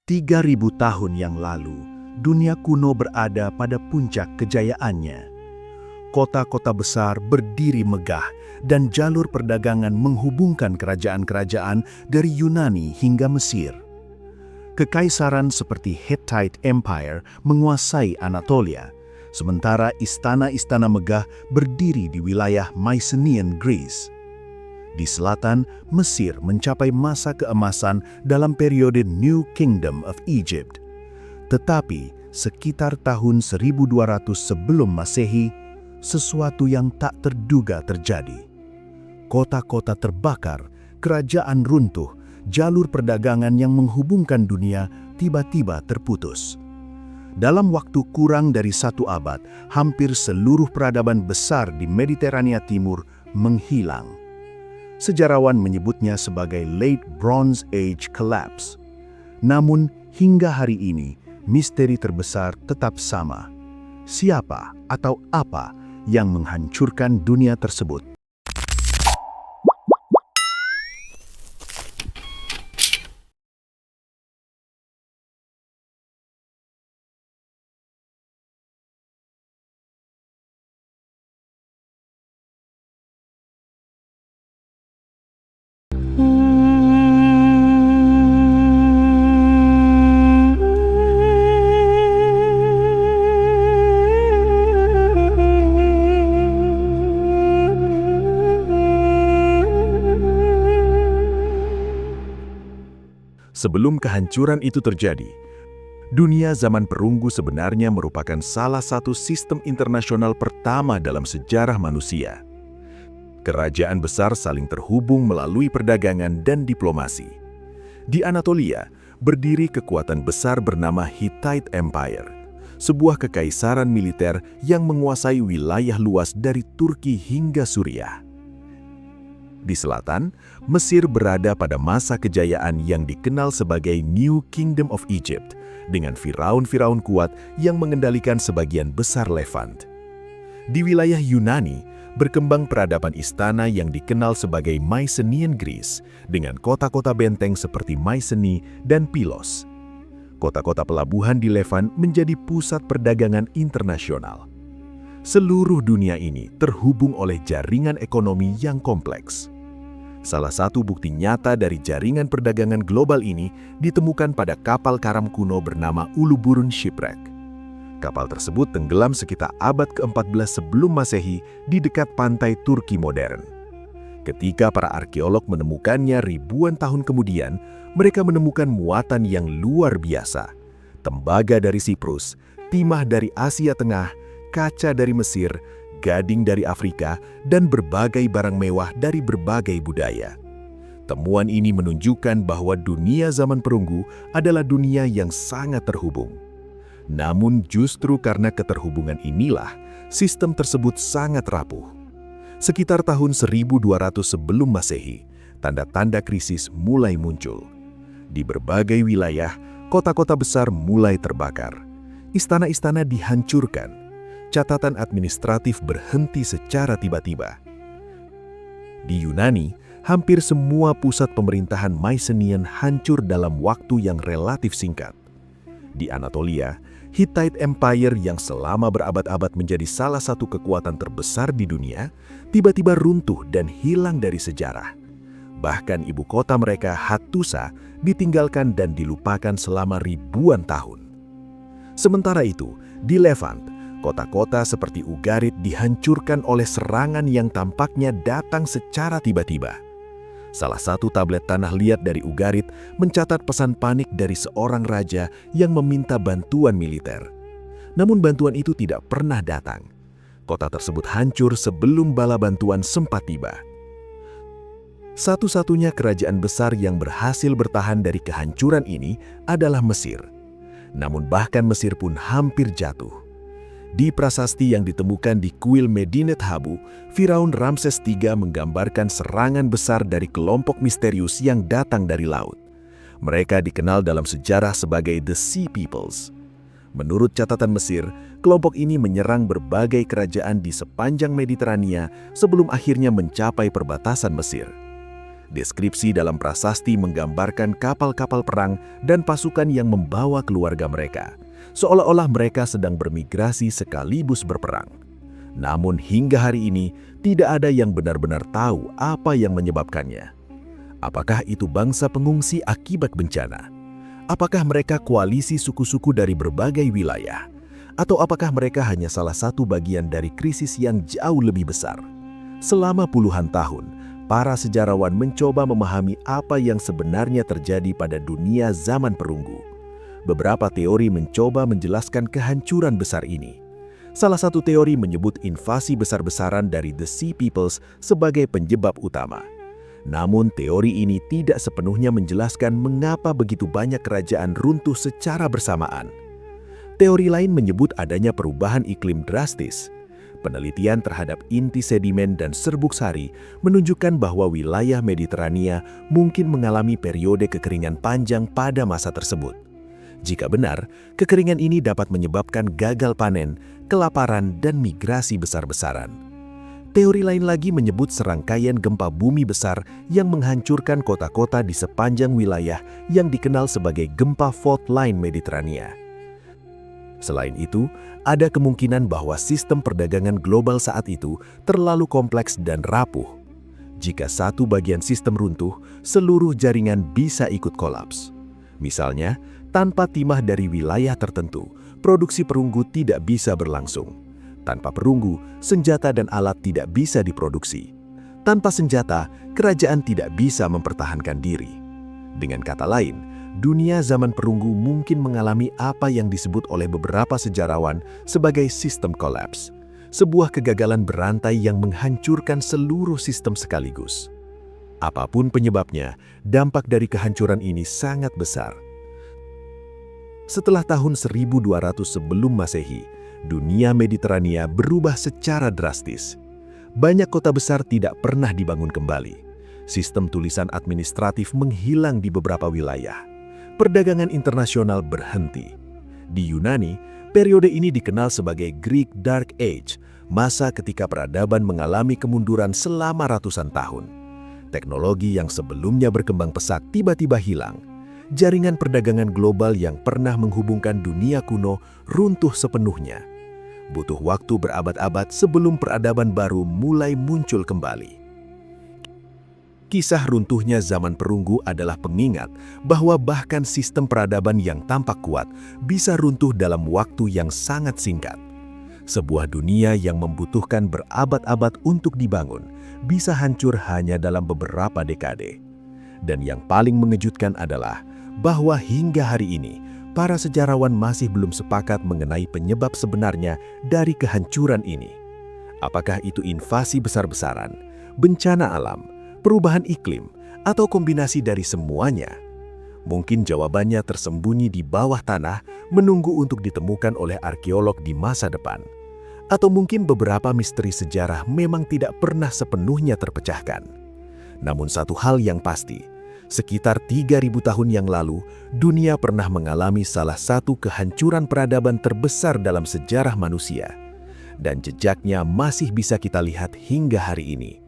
3.000 tahun yang lalu, dunia kuno berada pada puncak kejayaannya. Kota-kota besar berdiri megah dan jalur perdagangan menghubungkan kerajaan-kerajaan dari Yunani hingga Mesir. Kekaisaran seperti Hittite Empire menguasai Anatolia, sementara istana-istana megah berdiri di wilayah Mycenaean Greece. Di selatan, Mesir mencapai masa keemasan dalam periode New Kingdom of Egypt. Tetapi, sekitar tahun 1200 sebelum Masehi, sesuatu yang tak terduga terjadi. Kota-kota terbakar, kerajaan runtuh, jalur perdagangan yang menghubungkan dunia tiba-tiba terputus. Dalam waktu kurang dari 1 abad, hampir seluruh peradaban besar di Mediterania Timur menghilang. Sejarawan menyebutnya sebagai Late Bronze Age Collapse. Namun, hingga hari ini, misteri terbesar tetap sama. Siapa atau apa yang menghancurkan dunia tersebut? Sebelum kehancuran itu terjadi, dunia zaman perunggu sebenarnya merupakan salah satu sistem internasional pertama dalam sejarah manusia. Kerajaan besar saling terhubung melalui perdagangan dan diplomasi. Di Anatolia, berdiri kekuatan besar bernama Hittite Empire, sebuah kekaisaran militer yang menguasai wilayah luas dari Turki hingga Suriah. Di selatan, Mesir berada pada masa kejayaan yang dikenal sebagai New Kingdom of Egypt, dengan firaun-firaun kuat yang mengendalikan sebagian besar Levant. Di wilayah Yunani, berkembang peradaban istana yang dikenal sebagai Mycenaean Greece, dengan kota-kota benteng seperti Mycenae dan Pylos. Kota-kota pelabuhan di Levant menjadi pusat perdagangan internasional. Seluruh dunia ini terhubung oleh jaringan ekonomi yang kompleks. Salah satu bukti nyata dari jaringan perdagangan global ini ditemukan pada kapal karam kuno bernama Uluburun Shipwreck. Kapal tersebut tenggelam sekitar abad ke-14 sebelum Masehi di dekat pantai Turki modern. Ketika para arkeolog menemukannya ribuan tahun kemudian, mereka menemukan muatan yang luar biasa. Tembaga dari Siprus, timah dari Asia Tengah, kaca dari Mesir, gading dari Afrika, dan berbagai barang mewah dari berbagai budaya. Temuan ini menunjukkan bahwa dunia zaman perunggu adalah dunia yang sangat terhubung. Namun justru karena keterhubungan inilah, sistem tersebut sangat rapuh. Sekitar tahun 1200 sebelum Masehi, tanda-tanda krisis mulai muncul. Di berbagai wilayah, kota-kota besar mulai terbakar. Istana-istana dihancurkan. Catatan administratif berhenti secara tiba-tiba. Di Yunani, hampir semua pusat pemerintahan Mycenaean hancur dalam waktu yang relatif singkat. Di Anatolia, Hittite Empire yang selama berabad-abad menjadi salah satu kekuatan terbesar di dunia, tiba-tiba runtuh dan hilang dari sejarah. Bahkan ibu kota mereka, Hattusa, ditinggalkan dan dilupakan selama ribuan tahun. Sementara itu, di Levant, kota-kota seperti Ugarit dihancurkan oleh serangan yang tampaknya datang secara tiba-tiba. Salah satu tablet tanah liat dari Ugarit mencatat pesan panik dari seorang raja yang meminta bantuan militer. Namun bantuan itu tidak pernah datang. Kota tersebut hancur sebelum bala bantuan sempat tiba. Satu-satunya kerajaan besar yang berhasil bertahan dari kehancuran ini adalah Mesir. Namun bahkan Mesir pun hampir jatuh. Di prasasti yang ditemukan di kuil Medinet Habu, Firaun Ramses III menggambarkan serangan besar dari kelompok misterius yang datang dari laut. Mereka dikenal dalam sejarah sebagai The Sea Peoples. Menurut catatan Mesir, kelompok ini menyerang berbagai kerajaan di sepanjang Mediterania sebelum akhirnya mencapai perbatasan Mesir. Deskripsi dalam prasasti menggambarkan kapal-kapal perang dan pasukan yang membawa keluarga mereka, seolah-olah mereka sedang bermigrasi sekaligus berperang. Namun hingga hari ini, tidak ada yang benar-benar tahu apa yang menyebabkannya. Apakah itu bangsa pengungsi akibat bencana? Apakah mereka koalisi suku-suku dari berbagai wilayah? Atau apakah mereka hanya salah satu bagian dari krisis yang jauh lebih besar? Selama puluhan tahun, para sejarawan mencoba memahami apa yang sebenarnya terjadi pada dunia zaman perunggu. Beberapa teori mencoba menjelaskan kehancuran besar ini. Salah satu teori menyebut invasi besar-besaran dari The Sea Peoples sebagai penyebab utama. Namun teori ini tidak sepenuhnya menjelaskan mengapa begitu banyak kerajaan runtuh secara bersamaan. Teori lain menyebut adanya perubahan iklim drastis. Penelitian terhadap inti sedimen dan serbuk sari menunjukkan bahwa wilayah Mediterania mungkin mengalami periode kekeringan panjang pada masa tersebut. Jika benar, kekeringan ini dapat menyebabkan gagal panen, kelaparan, dan migrasi besar-besaran. Teori lain lagi menyebut serangkaian gempa bumi besar yang menghancurkan kota-kota di sepanjang wilayah yang dikenal sebagai gempa fault line Mediterania. Selain itu, ada kemungkinan bahwa sistem perdagangan global saat itu terlalu kompleks dan rapuh. Jika satu bagian sistem runtuh, seluruh jaringan bisa ikut kolaps. Misalnya, tanpa timah dari wilayah tertentu, produksi perunggu tidak bisa berlangsung. Tanpa perunggu, senjata dan alat tidak bisa diproduksi. Tanpa senjata, kerajaan tidak bisa mempertahankan diri. Dengan kata lain, dunia zaman perunggu mungkin mengalami apa yang disebut oleh beberapa sejarawan sebagai sistem kolaps, sebuah kegagalan berantai yang menghancurkan seluruh sistem sekaligus. Apapun penyebabnya, dampak dari kehancuran ini sangat besar. Setelah tahun 1200 sebelum Masehi, dunia Mediterania berubah secara drastis. Banyak kota besar tidak pernah dibangun kembali. Sistem tulisan administratif menghilang di beberapa wilayah. Perdagangan internasional berhenti. Di Yunani, periode ini dikenal sebagai Greek Dark Age, masa ketika peradaban mengalami kemunduran selama ratusan tahun. Teknologi yang sebelumnya berkembang pesat tiba-tiba hilang. Jaringan perdagangan global yang pernah menghubungkan dunia kuno runtuh sepenuhnya. Butuh waktu berabad-abad sebelum peradaban baru mulai muncul kembali. Kisah runtuhnya zaman perunggu adalah pengingat bahwa bahkan sistem peradaban yang tampak kuat bisa runtuh dalam waktu yang sangat singkat. Sebuah dunia yang membutuhkan berabad-abad untuk dibangun bisa hancur hanya dalam beberapa dekade. Dan yang paling mengejutkan adalah bahwa hingga hari ini, para sejarawan masih belum sepakat mengenai penyebab sebenarnya dari kehancuran ini. Apakah itu invasi besar-besaran, bencana alam, perubahan iklim, atau kombinasi dari semuanya? Mungkin jawabannya tersembunyi di bawah tanah, menunggu untuk ditemukan oleh arkeolog di masa depan. Atau mungkin beberapa misteri sejarah memang tidak pernah sepenuhnya terpecahkan. Namun satu hal yang pasti, sekitar 3000 tahun yang lalu, dunia pernah mengalami salah satu kehancuran peradaban terbesar dalam sejarah manusia. Dan jejaknya masih bisa kita lihat hingga hari ini.